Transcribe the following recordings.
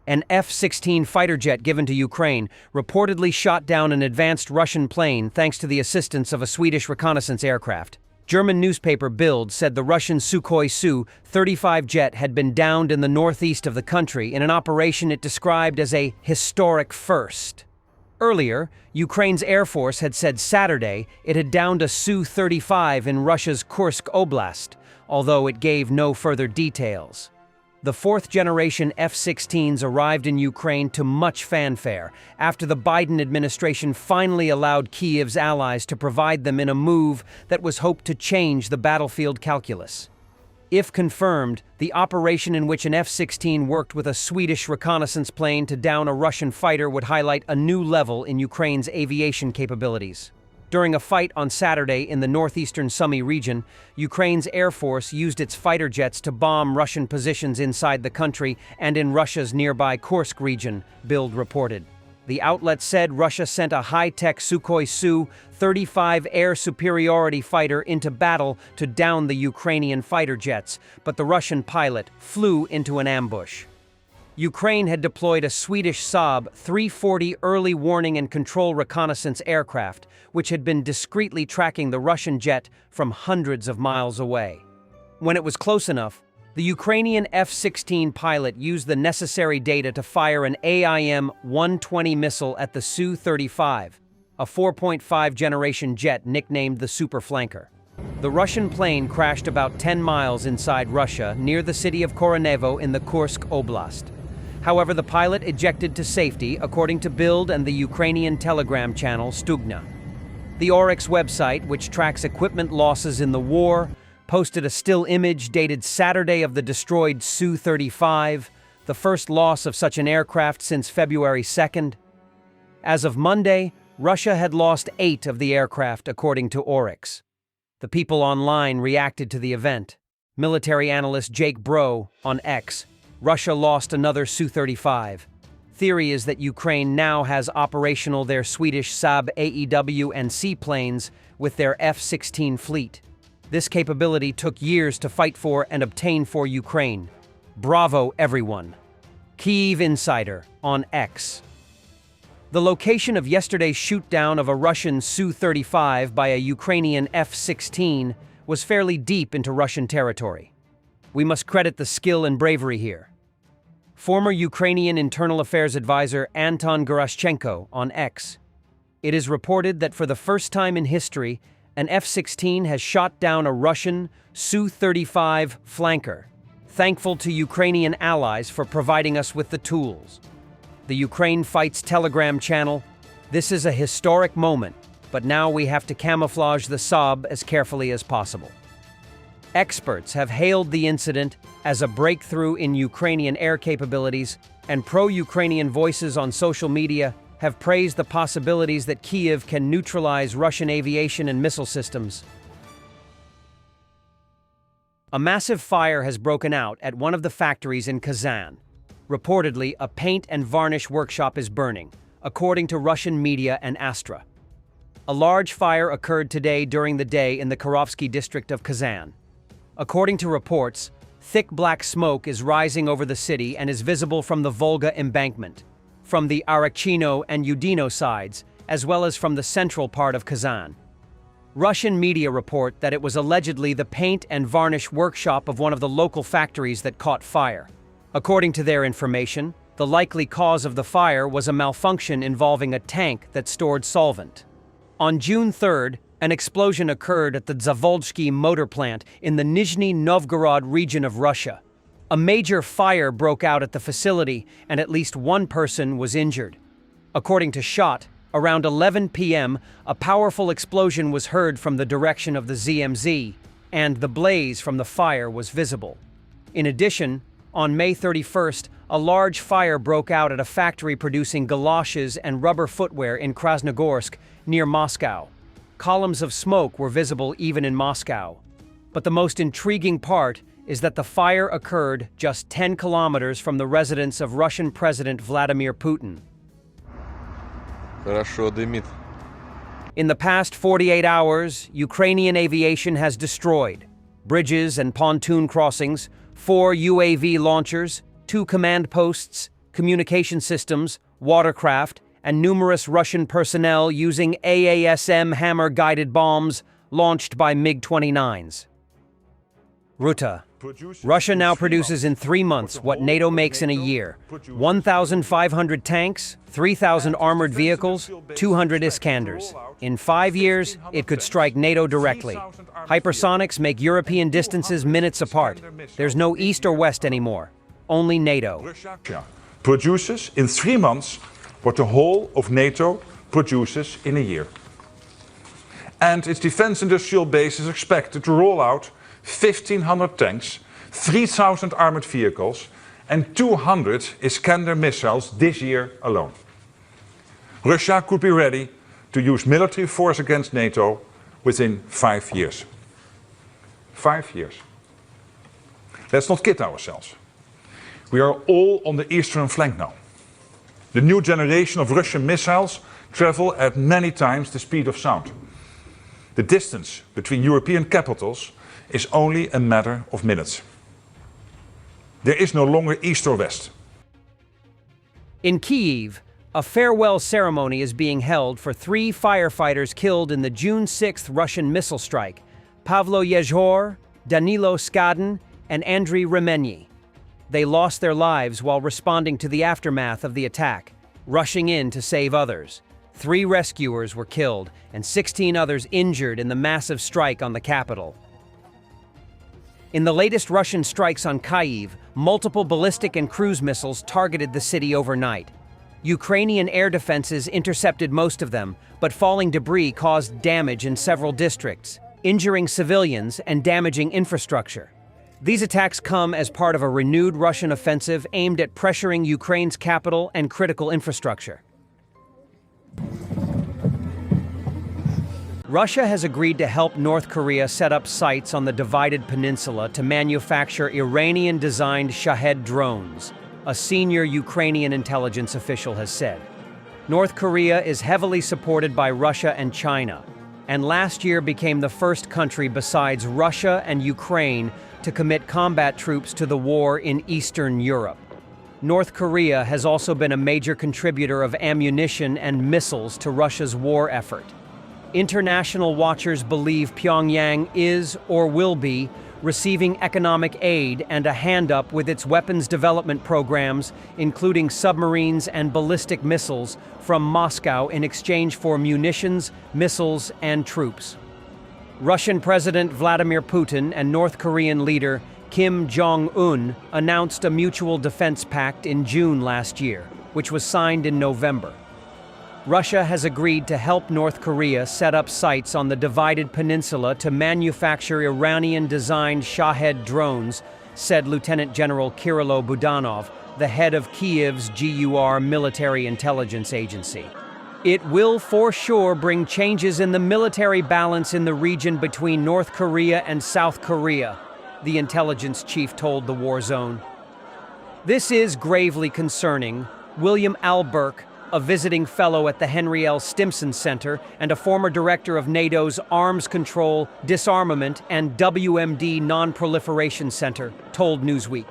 An F-16 fighter jet given to Ukraine reportedly shot down an advanced Russian plane thanks to the assistance of a Swedish reconnaissance aircraft. German newspaper Bild said the Russian Sukhoi Su-35 jet had been downed in the northeast of the country in an operation it described as a historic first. Earlier, Ukraine's Air Force had said Saturday it had downed a Su-35 in Russia's Kursk Oblast, although it gave no further details. The fourth-generation F-16s arrived in Ukraine to much fanfare after the Biden administration finally allowed Kyiv's allies to provide them in a move that was hoped to change the battlefield calculus. If confirmed, the operation in which an F-16 worked with a Swedish reconnaissance plane to down a Russian fighter would highlight a new level in Ukraine's aviation capabilities. During a fight on Saturday in the northeastern Sumy region, Ukraine's Air Force used its fighter jets to bomb Russian positions inside the country and in Russia's nearby Kursk region, Bild reported. The outlet said Russia sent a high-tech Sukhoi Su-35 air superiority fighter into battle to down the Ukrainian fighter jets, but the Russian pilot flew into an ambush. Ukraine had deployed a Swedish Saab 340 early warning and control reconnaissance aircraft, which had been discreetly tracking the Russian jet from hundreds of miles away. When it was close enough, the Ukrainian F-16 pilot used the necessary data to fire an AIM-120 missile at the Su-35, a 4.5-generation jet nicknamed the Super Flanker. The Russian plane crashed about 10 miles inside Russia, near the city of Koronevo in the Kursk Oblast. However, the pilot ejected to safety, according to Bild and the Ukrainian Telegram channel Stugna. The Oryx website, which tracks equipment losses in the war, posted a still image dated Saturday of the destroyed Su-35, the first loss of such an aircraft since February 2nd. As of Monday, Russia had lost 8 of the aircraft, according to Oryx. The people online reacted to the event. Military analyst Jake Bro on X, Russia lost another Su-35. Theory is that Ukraine now has operational their Swedish Saab AEW and seaplanes with their F-16 fleet. This capability took years to fight for and obtain for Ukraine. Bravo, everyone. Kyiv Insider on X. The location of yesterday's shoot-down of a Russian Su-35 by a Ukrainian F-16 was fairly deep into Russian territory. We must credit the skill and bravery here. Former Ukrainian Internal Affairs Advisor Anton Geraschenko on X. It is reported that for the first time in history, an F-16 has shot down a Russian Su-35 flanker. Thankful to Ukrainian allies for providing us with the tools. The Ukraine Fights Telegram channel. This is a historic moment, but now we have to camouflage the Saab as carefully as possible. Experts have hailed the incident as a breakthrough in Ukrainian air capabilities, and pro-Ukrainian voices on social media have praised the possibilities that Kyiv can neutralize Russian aviation and missile systems. A massive fire has broken out at one of the factories in Kazan. Reportedly, a paint and varnish workshop is burning, according to Russian media and Astra. A large fire occurred today during the day in the Kirovsky district of Kazan. According to reports, thick black smoke is rising over the city and is visible from the Volga embankment, from the Arakchino and Udino sides, as well as from the central part of Kazan. Russian media report that it was allegedly the paint and varnish workshop of one of the local factories that caught fire. According to their information, the likely cause of the fire was a malfunction involving a tank that stored solvent. On June 3rd, an explosion occurred at the Zavoljsky motor plant in the Nizhny Novgorod region of Russia. A major fire broke out at the facility and at least one person was injured. According to SHOT, around 11 p.m., a powerful explosion was heard from the direction of the ZMZ, and the blaze from the fire was visible. In addition, on May 31st, a large fire broke out at a factory producing galoshes and rubber footwear in Krasnogorsk, near Moscow. Columns of smoke were visible even in Moscow. But the most intriguing part is that the fire occurred just 10 kilometers from the residence of Russian President Vladimir Putin. In the past 48 hours, Ukrainian aviation has destroyed bridges and pontoon crossings, 4 UAV launchers, 2 command posts, communication systems, watercraft, and numerous Russian personnel using AASM hammer-guided bombs launched by MiG-29s. Ruta. Russia now produces in 3 months what NATO makes in a year: 1,500 tanks, 3,000 armored vehicles, 200 Iskanders. In 5 years, it could strike NATO directly. Hypersonics make European distances minutes apart. There's no east or west anymore, only NATO. Russia produces in 3 months what the whole of NATO produces in a year. And its defense industrial base is expected to roll out 1,500 tanks, 3,000 armored vehicles, and 200 Iskander missiles this year alone. Russia could be ready to use military force against NATO within 5 years. 5 years. Let's not kid ourselves. We are all on the eastern flank now. The new generation of Russian missiles travel at many times the speed of sound. The distance between European capitals is only a matter of minutes. There is no longer east or west. In Kyiv, a farewell ceremony is being held for 3 firefighters killed in the June 6th Russian missile strike: Pavlo Yezhor, Danilo Skadin, and Andriy Remenyi. They lost their lives while responding to the aftermath of the attack, rushing in to save others. 3 rescuers were killed and 16 others injured in the massive strike on the capital. In the latest Russian strikes on Kyiv, multiple ballistic and cruise missiles targeted the city overnight. Ukrainian air defenses intercepted most of them, but falling debris caused damage in several districts, injuring civilians and damaging infrastructure. These attacks come as part of a renewed Russian offensive aimed at pressuring Ukraine's capital and critical infrastructure. Russia has agreed to help North Korea set up sites on the divided peninsula to manufacture Iranian-designed Shahed drones, a senior Ukrainian intelligence official has said. North Korea is heavily supported by Russia and China, and last year became the first country besides Russia and Ukraine to commit combat troops to the war in Eastern Europe. North Korea has also been a major contributor of ammunition and missiles to Russia's war effort. International watchers believe Pyongyang is, or will be, receiving economic aid and a hand-up with its weapons development programs, including submarines and ballistic missiles, from Moscow in exchange for munitions, missiles, and troops. Russian President Vladimir Putin and North Korean leader Kim Jong-un announced a mutual defense pact in June last year, which was signed in November. Russia has agreed to help North Korea set up sites on the divided peninsula to manufacture Iranian-designed Shahed drones, said Lieutenant General Kirilo Budanov, the head of Kyiv's GUR military intelligence agency. It will for sure bring changes in the military balance in the region between North Korea and South Korea, the intelligence chief told the War Zone. This is gravely concerning, William Alburke, a visiting fellow at the Henry L. Stimson Center and a former director of NATO's Arms Control, Disarmament, and WMD Non-Proliferation Center, told Newsweek.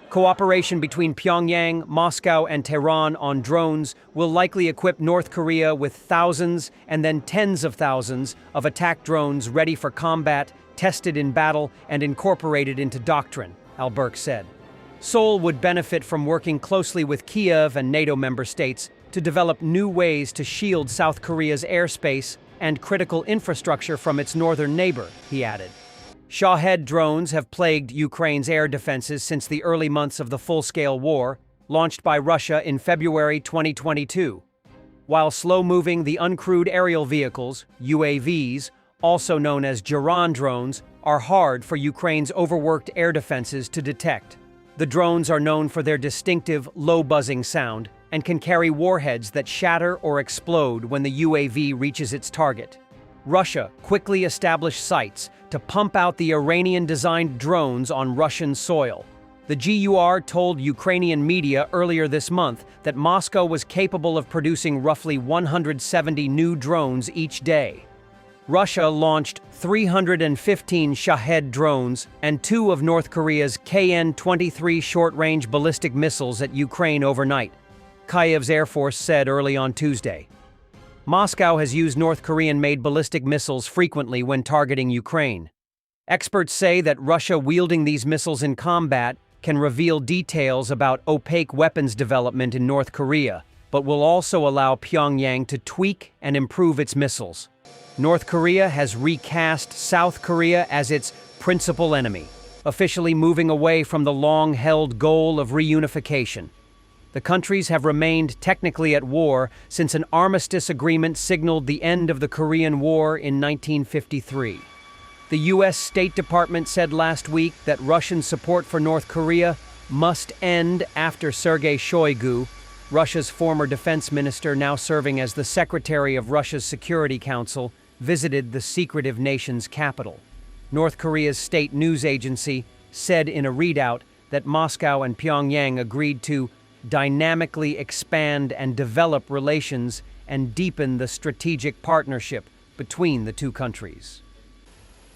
Cooperation between Pyongyang, Moscow, and Tehran on drones will likely equip North Korea with thousands and then tens of thousands of attack drones ready for combat, tested in battle, and incorporated into doctrine, Alburke said. Seoul would benefit from working closely with Kyiv and NATO member states to develop new ways to shield South Korea's airspace and critical infrastructure from its northern neighbor, he added. Shahed drones have plagued Ukraine's air defenses since the early months of the full-scale war, launched by Russia in February 2022. While slow-moving, the uncrewed aerial vehicles, UAVs, also known as Geran drones, are hard for Ukraine's overworked air defenses to detect. The drones are known for their distinctive, low-buzzing sound and can carry warheads that shatter or explode when the UAV reaches its target. Russia quickly established sites to pump out the Iranian-designed drones on Russian soil. The GUR told Ukrainian media earlier this month that Moscow was capable of producing roughly 170 new drones each day. Russia launched 315 Shahed drones and 2 of North Korea's KN-23 short-range ballistic missiles at Ukraine overnight, Kyiv's Air Force said early on Tuesday. Moscow has used North Korean-made ballistic missiles frequently when targeting Ukraine. Experts say that Russia wielding these missiles in combat can reveal details about opaque weapons development in North Korea, but will also allow Pyongyang to tweak and improve its missiles. North Korea has recast South Korea as its principal enemy, officially moving away from the long-held goal of reunification. The countries have remained technically at war since an armistice agreement signaled the end of the Korean War in 1953. The U.S. State Department said last week that Russian support for North Korea must end after Sergei Shoigu, Russia's former defense minister now serving as the secretary of Russia's Security Council, visited the secretive nation's capital. North Korea's state news agency said in a readout that Moscow and Pyongyang agreed to dynamically expand and develop relations and deepen the strategic partnership between the two countries.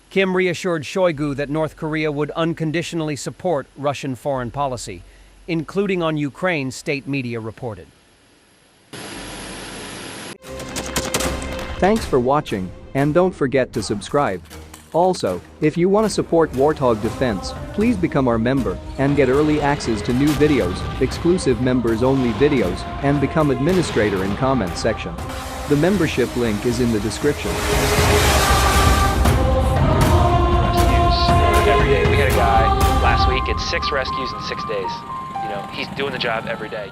Kim reassured Shoigu that North Korea would unconditionally support Russian foreign policy, including on Ukraine, state media reported. Thanks for watching, and don't forget to subscribe. Also, if you want to support Warthog Defense, please become our member and get early access to new videos, exclusive members-only videos, and become administrator in comment section. The membership link is in the description. Rescues every day. We had a guy last week, it's 6 rescues in 6 days. You know, he's doing the job every day.